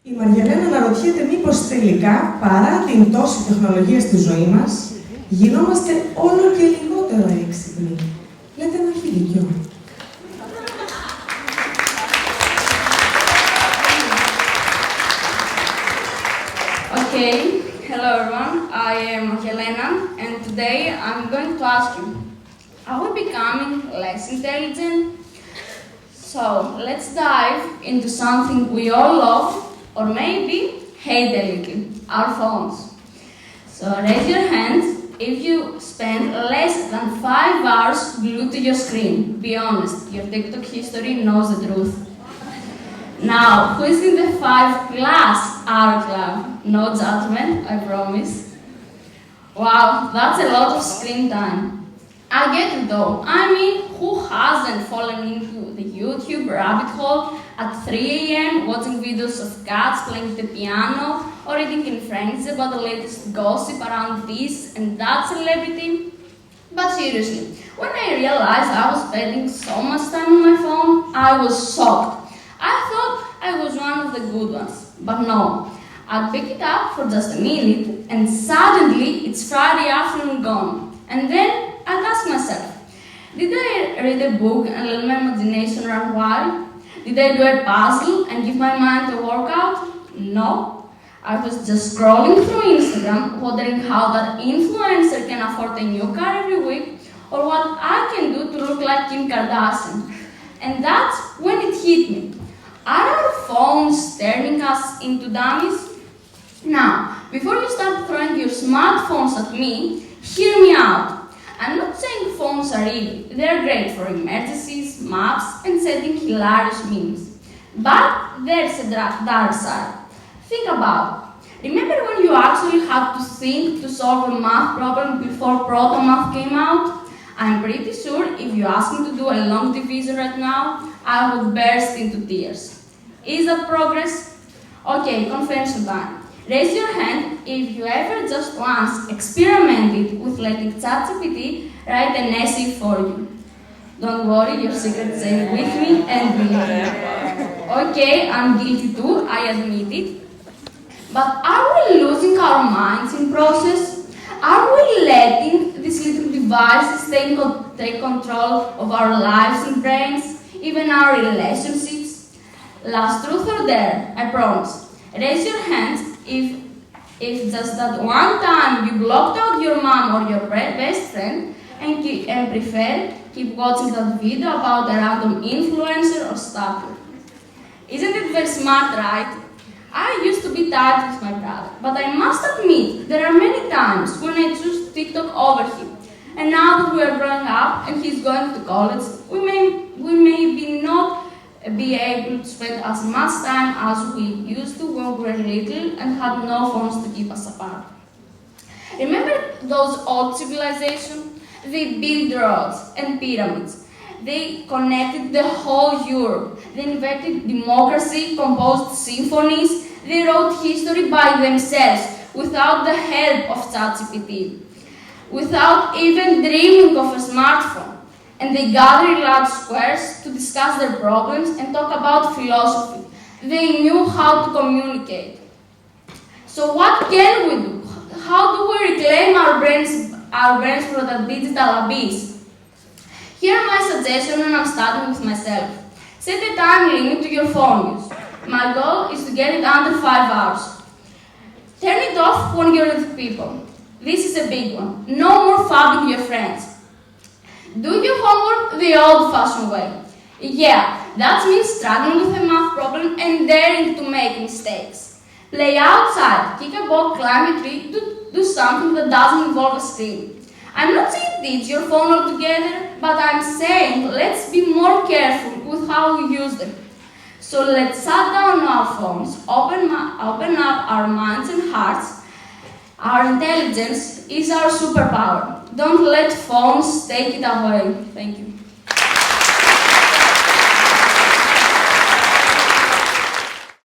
Η Μαριαλενα αναρωτιέται μήπως τελικά, παρά την τόση τεχνολογία στη ζωή μας, γινόμαστε όλο και λιγότερο έξυπνοι. Λέτε να έχει δίκιο. Okay, hello everyone, I am Mαριαλεna, and today I'm going to ask you, are we becoming less intelligent? So, let's dive into something we all love, or maybe hate a little, our phones. So, raise your hands if you spend less than 5 hours glued to your screen. Be honest, your TikTok history knows the truth. Now, who is in the 5+ hour club? No judgment, I promise. Wow, that's a lot of screen time. I get it though. I mean, who hasn't fallen into the YouTube rabbit hole at 3 AM watching videos of cats playing the piano or reading in French about the latest gossip around this and that celebrity? But seriously, when I realized I was spending so much time on my phone, I was shocked. I thought I was one of the good ones, but no. I'd pick it up for just a minute and suddenly it's Friday afternoon gone. And then I'd ask myself, did I read a book and let my imagination run wild? Did I do a puzzle and give my mind a workout? No. I was just scrolling through Instagram, wondering how that influencer can afford a new car every week, or what I can do to look like Kim Kardashian. And that's when it hit me. Are our phones turning us into dummies? Now, before you start throwing your smartphones at me, hear me out. I'm not saying phones are evil. They're great for emergencies, maps, and sending hilarious memes. But there's a dark side. Think about it. Remember when you actually had to think to solve a math problem before proto-math came out? I'm pretty sure if you ask me to do a long division right now, I would burst into tears. Is that progress? Okay, confession time. Raise your hand if you ever just once experimented with letting ChatGPT write an essay for you. Don't worry, your secret is with me and believe me. Okay, I'm guilty too, I admit it. But are we losing our minds in process? Are we letting these little devices take control of our lives and brains, even our relationships? Last truth or dare, I promise. Raise your hands if just that one time you blocked out your mom or your best friend and prefer keep watching that video about a random influencer or stalker. Isn't it very smart, right? I used to be tight with my brother, but I must admit there are many times when I choose TikTok over him. And now that we are growing up and he's going to college, we may be not be able to spend as much time as we used to when we were little and had no phones to keep us apart. Remember those old civilizations? They built roads and pyramids. They connected the whole Europe. They invented democracy, composed symphonies. They wrote history by themselves without the help of ChatGPT, without even dreaming of a smartphone. And they gather in large squares to discuss their problems and talk about philosophy. They knew how to communicate. So what can we do? How do we reclaim our brains from the digital abyss? Here are my suggestions and I'm starting with myself. Set a time limit to your phone use. My goal is to get it under 5 hours. Turn it off when you're with people. This is a big one. No more fabbing your friends. Do your homework the old-fashioned way. Yeah, that means struggling with a math problem and daring to make mistakes. Play outside, kick a ball, climb a tree, do something that doesn't involve a screen. I'm not saying ditch your phone altogether, but I'm saying let's be more careful with how we use them. So let's shut down our phones, open up our minds and hearts. Our intelligence is our superpower. Don't let phones take it away. Thank you.